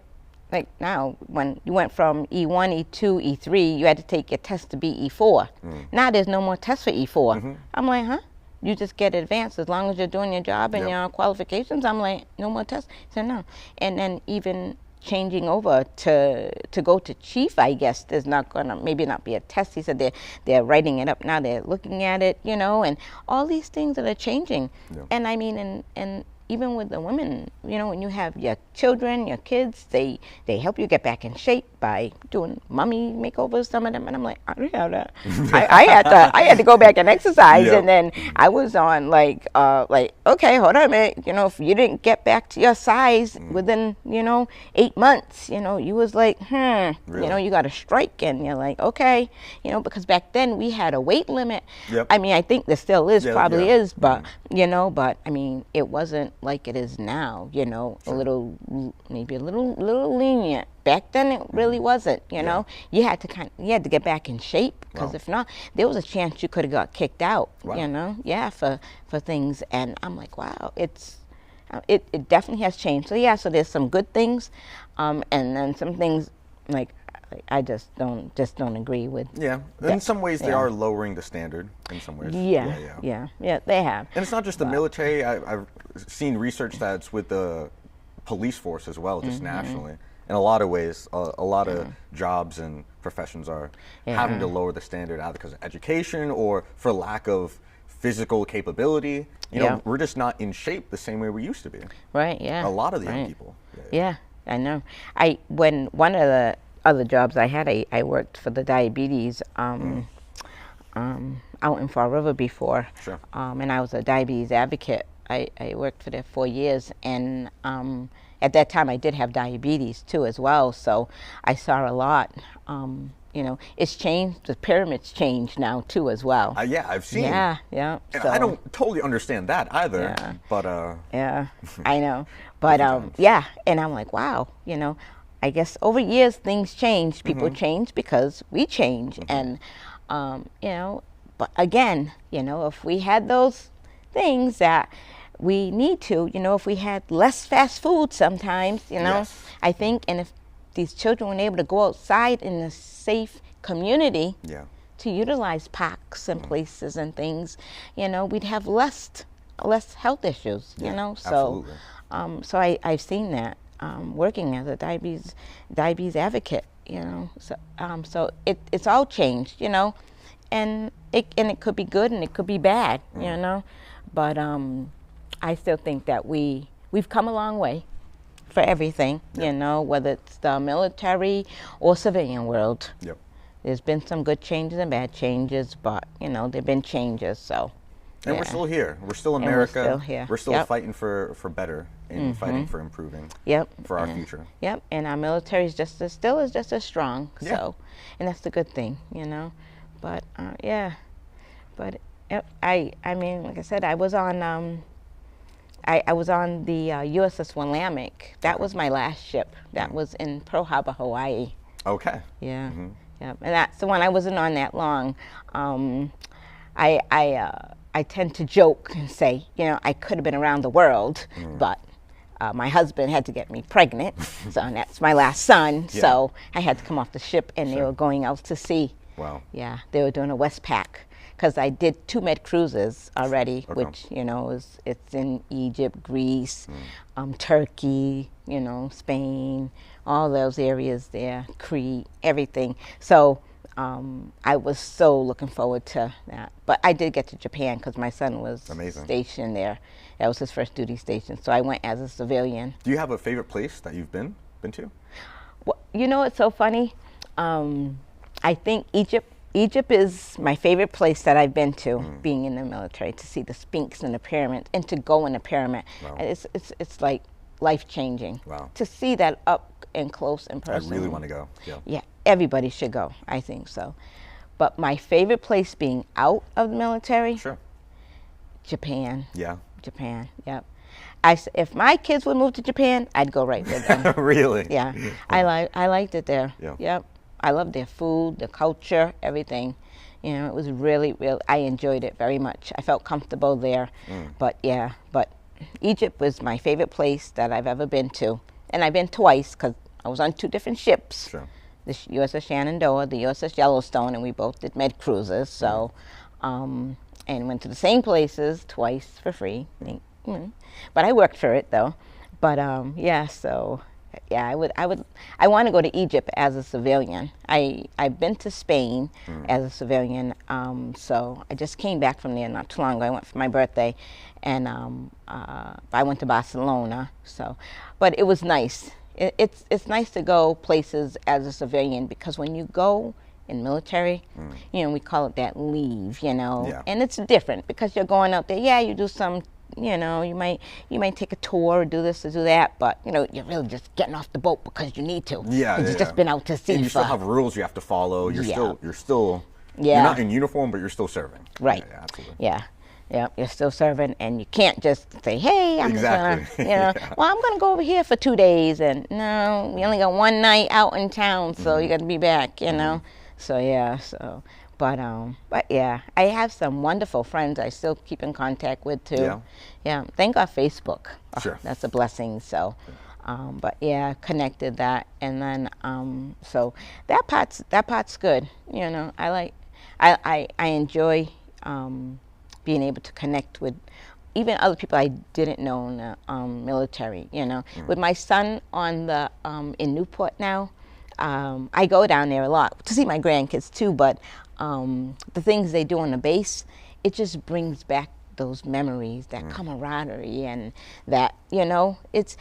now, when you went from E1, E2, E3, you had to take your test to be E4. Now there's no more tests for E4. I'm like, huh? You just get advanced as long as you're doing your job and your qualifications. I'm like, no more tests. He said, no. And then even changing over to go to chief, I guess there's not gonna maybe not be a test. He said they're writing it up now. They're looking at it, and all these things that are changing. And I mean, and even with the women, you know, when you have your children, your kids, they help you get back in shape by doing mommy makeovers, some of them, and I'm like, I don't have that. I had to go back and exercise, Yep. and then I was on like, okay, hold on a minute, you know, if you didn't get back to your size within, you know, 8 months, you know, you was like, Really? you know, you got a strike, and you're like, okay, you know, because back then we had a weight limit. Yep. I mean, I think there still is, probably yeah. is, but you know, but I mean, it wasn't like it is now, you know, Sure. a little, maybe a little lenient. Back then it really wasn't, you know. You had to get back in shape, because Wow. if not, there was a chance you could have got kicked out, Wow. you know, for things. And I'm like, wow, it definitely has changed. So yeah, so there's some good things, and then some things like I just don't agree with. Yeah, in some ways they are lowering the standard. In some ways. Yeah, they have. And it's not just the military. I've seen research that's with the police force as well, just nationally. In a lot of ways, a lot of jobs and professions are having to lower the standard either because of education or for lack of physical capability. You know, we're just not in shape the same way we used to be. Right, yeah. A lot of the young people. Yeah, I know. When one of the other jobs I had, I worked for the diabetes out in Fall River before. Sure. And I was a diabetes advocate. I worked for there 4 years, and at that time I did have diabetes too as well, so I saw a lot. You know, it's changed, the pyramid's changed now too as well. Yeah, I've seen. Yeah. And So, I don't totally understand that either, but yeah, I know. But yeah, and I'm like, wow, you know, I guess over years things change. People change because we change. And, you know, but again, you know, if we had those things that we need to, you know, if we had less fast food sometimes, you know, I think, and if these children were able to go outside in a safe community to utilize parks and places and things, you know, we'd have less health issues, you know. So, so I've seen that working as a diabetes advocate, you know. So, so it's all changed, you know, and it could be good and it could be bad, you know, but I still think that we've come a long way for everything, you know, whether it's the military or civilian world. There's been some good changes and bad changes, but, you know, there've been changes, so. And we're still here. We're still America. We're still here. We're still fighting for better and fighting for improving for our future. And our military is still just as strong, so, and that's the good thing, you know. But, but I mean, like I said, I was on I was on the USS Willamette. That was my last ship. That was in Pearl Harbor, Hawaii. Okay. Yeah. And that's the one I wasn't on that long. I tend to joke and say, you know, I could have been around the world, but my husband had to get me pregnant, so that's my last son. So I had to come off the ship, and they were going out to sea. Wow. Yeah, they were doing a Westpac. Because I did 2 med cruises already, which, you know, it's in Egypt, Greece, Turkey, you know, Spain, all those areas there, Crete, everything. So I was so looking forward to that. But I did get to Japan because my son was stationed there. That was his first duty station. So I went as a civilian. Do you have a favorite place that you've been to? Well, you know, it's so funny. I think Egypt is my favorite place that I've been to, being in the military, to see the Sphinx and the pyramids, and to go in the pyramid. Wow. And it's like life-changing. Wow. To see that up and close in person. I really want to go. Yeah, everybody should go, I think so. But my favorite place being out of the military? Sure. Japan. Yeah. Japan, yep. If my kids would move to Japan, I'd go right with them. Really? Yeah. I liked it there. Yeah. Yep. I loved their food, the culture, everything. You know, it was really, I enjoyed it very much. I felt comfortable there. But Egypt was my favorite place that I've ever been to. And I've been twice because I was on 2 different ships. Sure. The USS Shenandoah, the USS Yellowstone, and we both did med cruises. So, and went to the same places twice for free. But I worked for it though. But yeah, so Yeah, I want to go to Egypt as a civilian. I've been to Spain as a civilian, so I just came back from there not too long ago. I went for my birthday, and I went to Barcelona. So, but it was nice. It's nice to go places as a civilian, because when you go in military, you know, we call it that leave, you know, Yeah. and it's different because you're going out there. Yeah, you do some, you know, you might take a tour or do this or do that, but you know, you're really just getting off the boat because you need to. Yeah, you've just been out to sea. And you still have rules you have to follow. You're Yeah. still Yeah. you're not in uniform, but you're still serving. Right. Yeah, absolutely. Yeah. Yeah, you're still serving, and you can't just say, "Hey, I'm Exactly. just gonna, you know, well, I'm gonna go over here for 2 days," and no, we only got one night out in town, so you got to be back, you know. So yeah, but yeah, I have some wonderful friends I still keep in contact with too. Yeah. Yeah, thank God Facebook. Oh, Sure. that's a blessing. So, but yeah, connected that, and then so that part's good. You know, I enjoy being able to connect with even other people I didn't know in the military. You know, with my son on the in Newport now. I go down there a lot to see my grandkids too, but the things they do on the base, it just brings back those memories, that camaraderie, and that, you know, it's,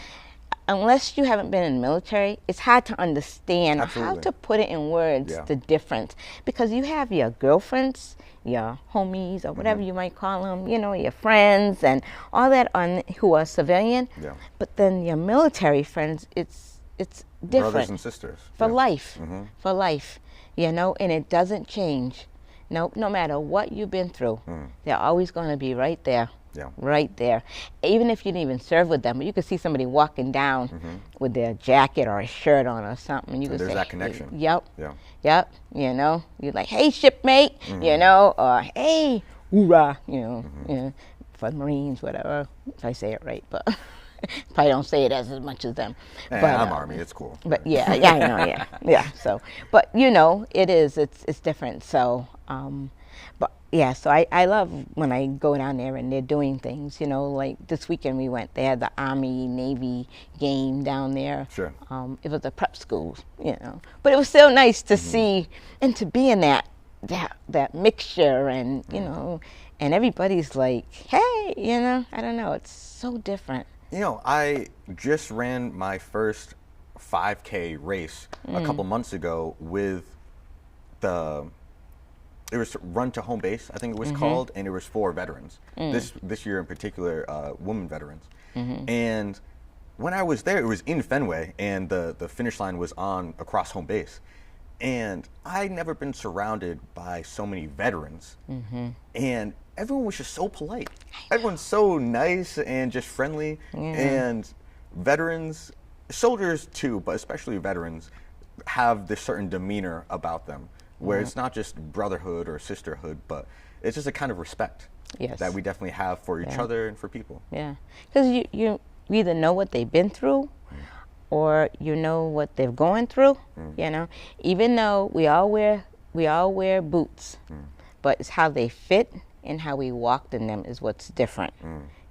unless you haven't been in the military, it's hard to understand Absolutely. how to put it in words, Yeah. the difference. Because you have your girlfriends, your homies, or whatever you might call them, you know, your friends, and all that who are civilian. Yeah. But then your military friends, it's different. Brothers and sisters. For Yeah. life, for life, you know, and it doesn't change. No matter what you've been through, they're always going to be right there, Yeah. right there. Even if you didn't even serve with them, you could see somebody walking down with their jacket or a shirt on or something, and you And could there's say, that connection. Yep, Yeah. yep. You know, you're like, hey, shipmate, you know, or hey, hoorah, you know, for Marines, whatever. If I say it right, but probably don't say it as much as them. Hey, but I'm Army. It's cool. But yeah, I know, yeah. So, but you know, it's different. So, but yeah, so I love when I go down there and they're doing things. You know, like this weekend we went. They had the Army Navy game down there. Sure. It was a prep school, you know, but it was still nice to see and to be in that mixture, and you know, and everybody's like, hey, you know, I don't know, it's so different. You know, I just ran my first 5K race a couple months ago with it was Run to Home Base, I think it was called, and it was for veterans. This year in particular, women veterans. And when I was there, it was in Fenway, and the finish line was across home base. And I'd never been surrounded by so many veterans. And everyone was just so polite. Everyone's so nice and just friendly. And veterans, soldiers too, but especially veterans, have this certain demeanor about them, where it's not just brotherhood or sisterhood, but it's just a kind of respect that we definitely have for each other and for people. Yeah, because you either know what they've been through, or you know what they're going through. You know, even though we all wear boots, but it's how they fit and how we walked in them is what's different.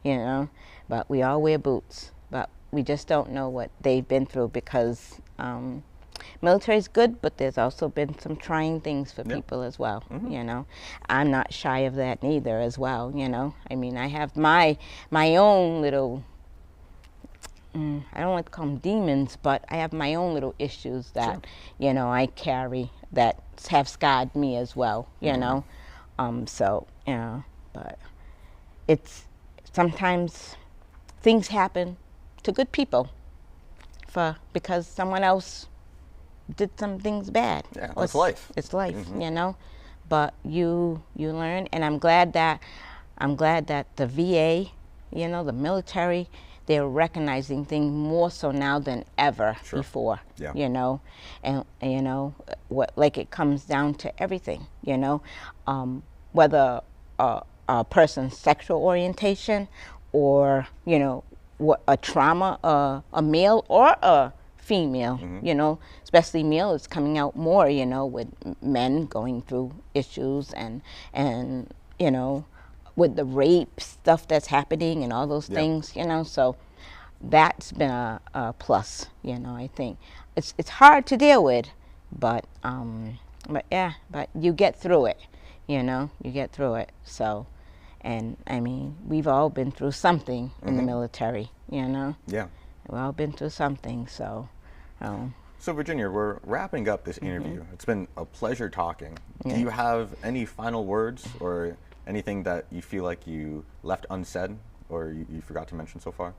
You know, but we all wear boots, but we just don't know what they've been through, because military's good, but there's also been some trying things for people as well. You know, I'm not shy of that neither as well. You know, I mean, I have my own little, I don't like to call them demons, but I have my own little issues that, you know, I carry that have scarred me as well, you know. So, you know, but it's, sometimes things happen to good people because someone else did some things bad. Yeah, that's life. It's life, you know. But you learn, and I'm glad that the VA, you know, the military, they're recognizing things more so now than ever before. Yeah. You know, and you know what, like it comes down to everything. You know, whether a person's sexual orientation, or you know, what a trauma, a male or a female, you know, especially male is coming out more, you know, with men going through issues, and you know, with the rape stuff that's happening and all those things, you know. So that's been a plus, you know. I think it's hard to deal with, but yeah, but you get through it, you know. You get through it. So, and I mean, we've all been through something in the military, you know. Yeah. We've all been through something. So, So Virginia, we're wrapping up this interview. It's been a pleasure talking. Yeah. Do you have any final words or anything that you feel like you left unsaid or you forgot to mention so far?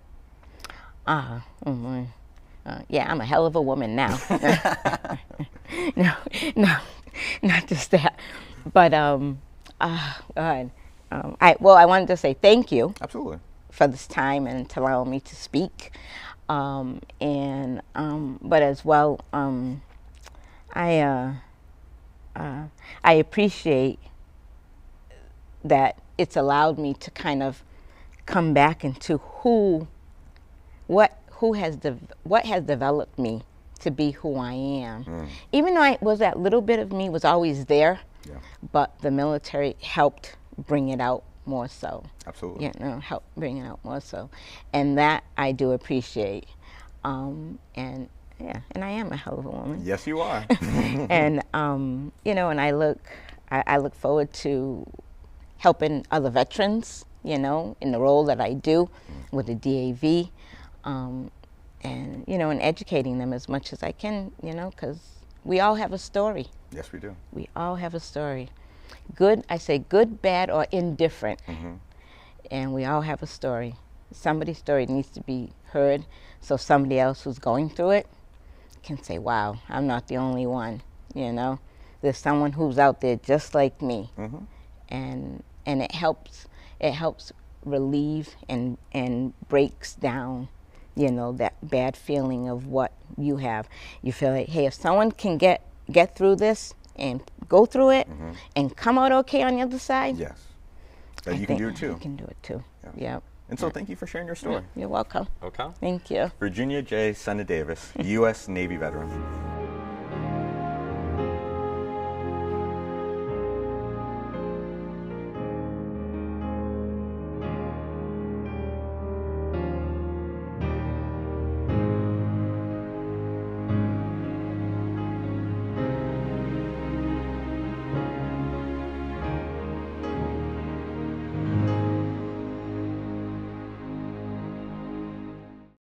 Yeah, I'm a hell of a woman now. No, not just that. But God, I wanted to say thank you. Absolutely. For this time and to allow me to speak, but as well, I appreciate that it's allowed me to kind of come back into what has developed me to be who I am. Even though that little bit of me was always there, but the military helped bring it out more so. Absolutely. You know, help bring it out more so. And that I do appreciate. And yeah, and I am a hell of a woman. Yes, you are. And you know, and I look forward to helping other veterans, you know, in the role that I do with the DAV, and you know, and educating them as much as I can, you know, because we all have a story. Yes, we do. We all have a story. Good, I say good, bad, or indifferent. And we all have a story. Somebody's story needs to be heard so somebody else who's going through it can say, wow, I'm not the only one, you know. There's someone who's out there just like me. And it helps relieve and breaks down, you know, that bad feeling of what you have. You feel like, hey, if someone can get through this and go through it and come out okay on the other side. Yes. That you can do it too. You can do it too. Yeah. And so thank you for sharing your story. You're welcome. Okay. Thank you. Virginia J. Senna Davis, U.S. Navy veteran.